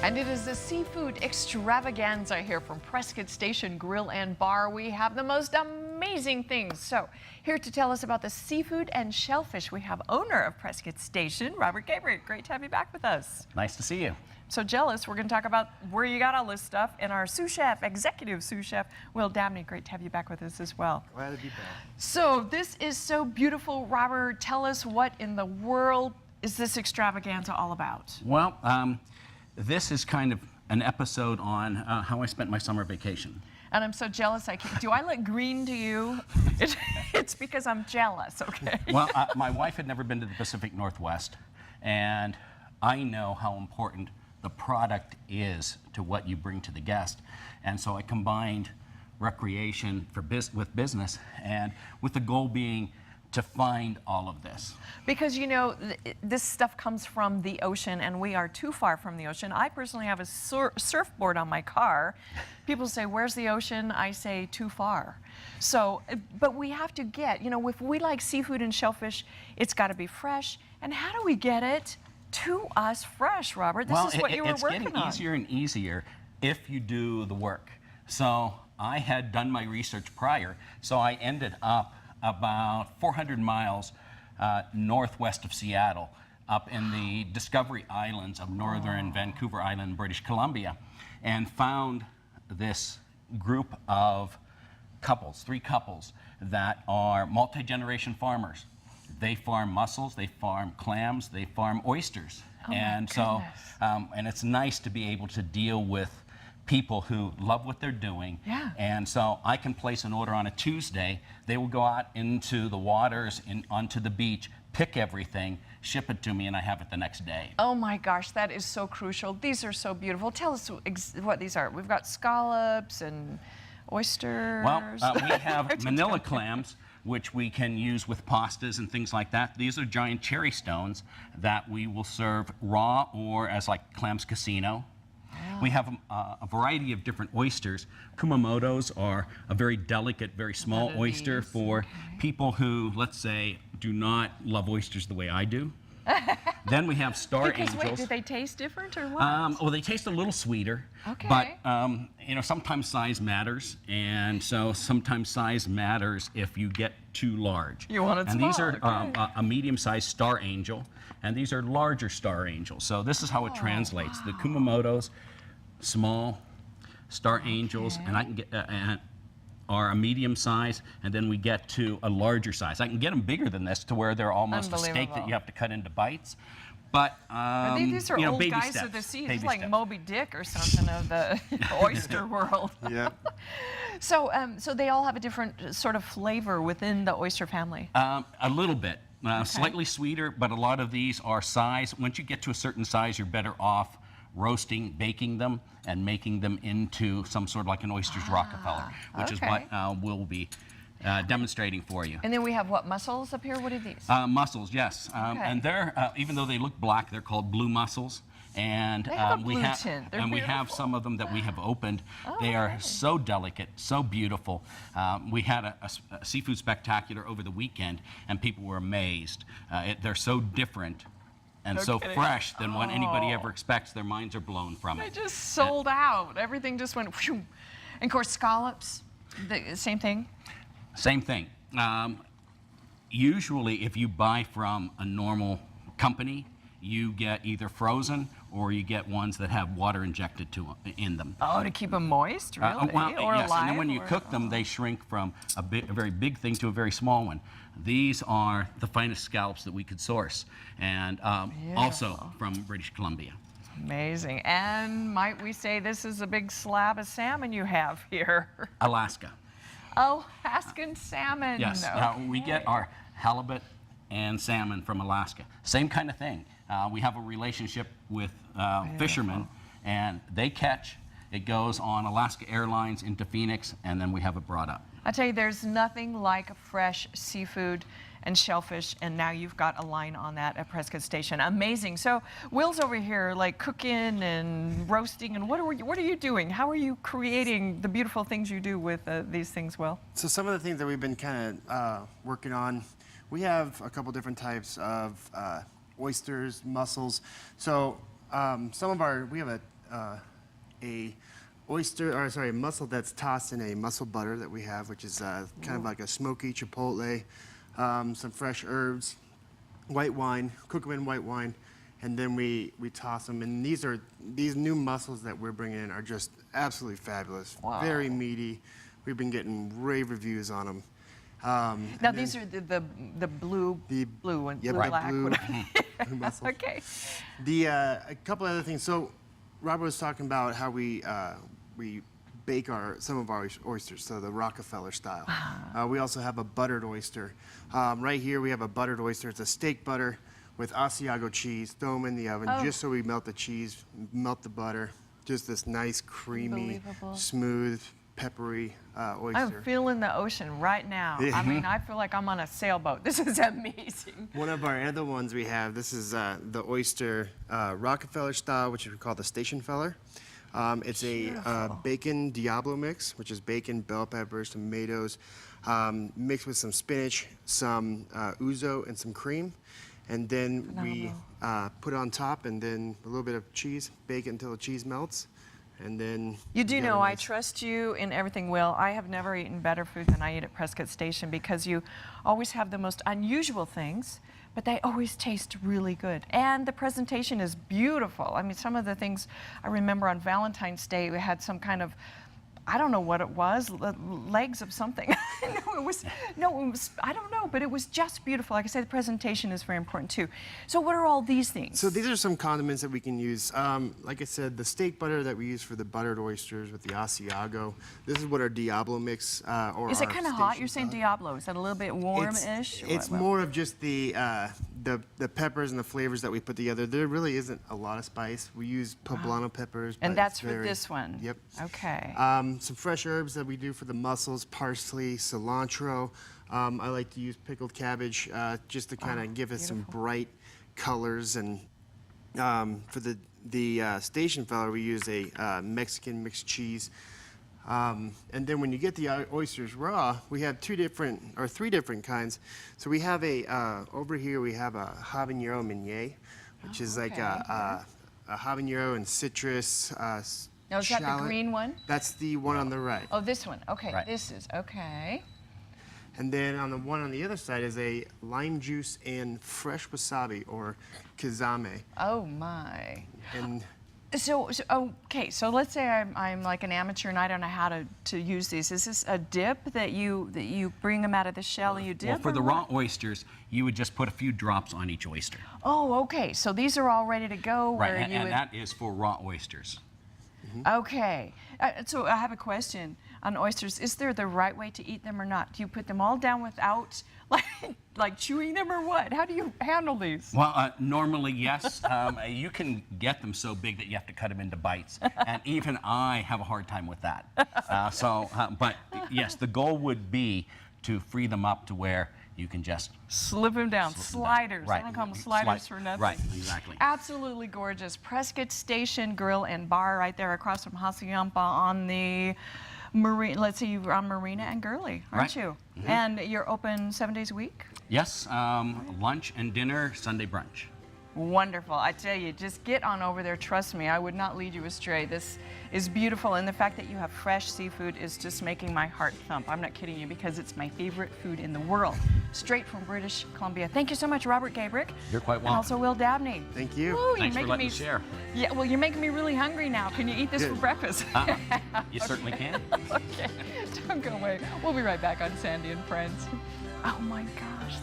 And it is a seafood extravaganza here from Prescott Station Grill and Bar. We have the most amazing things. So here to tell us about the seafood and shellfish, we have owner of Prescott Station, Robert Gabriel. Great to have you back with us. Nice to see you. So jealous. We're going to talk about where you got all this stuff. And our sous chef, executive sous chef, Will Dabney. Great to have you back with us as well. Glad to be back. So this is so beautiful. Robert, tell us, what in the world is this extravaganza all about? Well, this is kind of an episode on how I spent my summer vacation. And I'm so jealous. Do I look green to you? It's because I'm jealous, okay? Well, my wife had never been to the Pacific Northwest, and I know how important the product is to what you bring to the guest. And so I combined recreation with business, and with the goal being to find all of this. Because, you know, this stuff comes from the ocean, and we are too far from the ocean. I personally have a surfboard on my car. People say, where's the ocean? I say, too far. So, but we have to get, you know, if we like seafood and shellfish, it's got to be fresh. And how do we get it to us fresh, Robert? This is what you were working on. It's getting easier and easier if you do the work. So I had done my research prior, so I ended up about 400 miles northwest of Seattle, up in the Discovery Islands of northern Vancouver Island, British Columbia, and found this group of couples, 3 couples, that are multi-generation farmers. They farm mussels, they farm clams, they farm oysters. Oh, and so, and it's nice to be able to deal with people who love what they're doing. Yeah. And so I can place an order on a Tuesday. They will go out into the waters, onto the beach, pick everything, ship it to me, and I have it the next day. Oh my gosh, that is so crucial. These are so beautiful. Tell us what these are. We've got scallops and oysters. Well, we have manila clams, which we can use with pastas and things like that. These are giant cherry stones that we will serve raw or as like clams casino. We have a variety of different oysters. Kumamotos are a very delicate, very small oyster for people who, let's say, do not love oysters the way I do. Then we have star angels. Wait, do they taste different or what? Well, they taste a little sweeter. Okay. But, you know, sometimes size matters. And so sometimes size matters if you get too large. You want it and small, these are okay. A medium-sized star angel, and these are larger star angels. So this is how it translates. Wow. The Kumamotos, small, star angels, and I can get are a medium size, and then we get to a larger size. I can get them bigger than this to where they're almost a steak that you have to cut into bites. But these are you know, old baby guys steps, of the sea. baby It's like steps. Moby Dick or something of the oyster world. Yep. So, so they all have a different sort of flavor within the oyster family. A little bit. Slightly sweeter, but a lot of these are size. Once you get to a certain size, you're better off roasting, baking them, and making them into some sort of like an oysters Rockefeller, which is what we'll be demonstrating for you. And then we have what, mussels up here? What are these? Mussels, yes. And they're, even though they look black, they're called blue mussels. And they have a blue tint. They're we have beautiful. some of them that we have opened. They are so delicate, so beautiful. We had a seafood spectacular over the weekend, and people were amazed. They're so different and so fresh than what anybody ever expects. Their minds are blown from it. They just sold out. Everything just went whew. And of course, scallops, the same thing? Same thing. Usually, if you buy from a normal company, you get either frozen or you get ones that have water injected in them. Oh, to keep them moist, really? Well, or yes, alive? and then when you cook them, they shrink from a very big thing to a very small one. These are the finest scallops that we could source, and also from British Columbia. Amazing. And might we say this is a big slab of salmon you have here? Alaska. Oh, Alaskan salmon. Yes, we get our halibut and salmon from Alaska. Same kind of thing. We have a relationship with fishermen, and they catch. It goes on Alaska Airlines into Phoenix, and then we have it brought up. I tell you, there's nothing like fresh seafood and shellfish, and now you've got a line on that at Prescott Station. Amazing. So Will's over here like cooking and roasting, and what are you doing? How are you creating the beautiful things you do with these things, Will? So some of the things that we've been kind of working on, we have a couple different types of oysters, mussels. So we have a mussel that's tossed in a mussel butter that we have, which is kind of like a smoky chipotle, some fresh herbs, white wine, cook them in white wine, and then we toss them. And these new mussels that we're bringing in are just absolutely fabulous. Wow. Very meaty. We've been getting rave reviews on them. Now these are the blue and Yep, blue the black. blue- Whatever. blue mussels. Okay. A couple other things. So Robert was talking about how we bake some of our oysters, so the Rockefeller style. We also have a buttered oyster. Right here we have a buttered oyster. It's a steak butter with Asiago cheese. Throw them in the oven just so we melt the cheese, melt the butter. Just this nice, creamy, Unbelievable. smooth, peppery oyster. I'm feeling the ocean right now. I mean, I feel like I'm on a sailboat. This is amazing. One of our other ones we have, this is the oyster Rockefeller style, which we call the Station Feller. It's a bacon Diablo mix, which is bacon, bell peppers, tomatoes, mixed with some spinach, some ouzo, and some cream. And then we put it on top, and then a little bit of cheese, bake it until the cheese melts. And then You do get a know I nice- trust you in everything, Will. I have never eaten better food than I eat at Prescott Station because you always have the most unusual things, but they always taste really good. And the presentation is beautiful. I mean, some of the things I remember on Valentine's Day, we had some kind of, I don't know what it was, legs of something. I don't know, but it was just beautiful. Like I said, the presentation is very important too. So what are all these things? So these are some condiments that we can use. Like I said, the steak butter that we use for the buttered oysters with the Asiago. This is what our Diablo mix Is it kind of hot? You're saying Diablo. Is that a little bit warm-ish? It's more of just the peppers and the flavors that we put together. There really isn't a lot of spice. We use poblano peppers. And but that's it's for very- this one? Yep. Okay. Some fresh herbs that we do for the mussels, parsley, cilantro. I like to use pickled cabbage just to kind of give it some bright colors. And for the Station Feller, we use a Mexican mixed cheese. And then when you get the oysters raw, we have three different kinds. So we have over here we have a habanero meunier, which is like a habanero and citrus. Now, is that the shallot. green one? That's the one on the right. Oh, this one. Okay, Right. this is, okay. And then on the one on the other side is a lime juice and fresh wasabi, or kizame. Oh, my. And So okay, so let's say I'm like an amateur and I don't know how to use these. Is this a dip that you bring them out of the shell and you dip? Well, for or the what? raw oysters, you would just put a few drops on each oyster. Oh, okay. So these are all ready to go. Right, Where and, you and would, that is for raw oysters. Okay. So I have a question on oysters. Is there the right way to eat them or not? Do you put them all down without like chewing them or what? How do you handle these? Well, normally, yes. You can get them so big that you have to cut them into bites. And even I have a hard time with that. But yes, the goal would be to free them up to where you can just Slip them down. slip them down. Sliders. I Right. don't call them sliders for nothing. Right, exactly. Absolutely gorgeous. Prescott Station Grill and Bar right there across from Hacienda on the Marina. Let's see, you're on Marina and Gurley, aren't Right. you? And you're open 7 days a week? Yes, lunch and dinner, Sunday brunch. Wonderful. I tell you, just get on over there. Trust me, I would not lead you astray. This is beautiful, and the fact that you have fresh seafood is just making my heart thump. I'm not kidding you, because it's my favorite food in the world. Straight from British Columbia. Thank you so much, Robert Gabrick. You're quite And welcome. also Will Dabney. thank you. Woo, Thanks for you're making letting me me share. Yeah, well, you're making me really hungry now. Can you eat this for Good. breakfast? You certainly can. Okay, don't go away. We'll be right back on Sandy and Friends. Oh my gosh.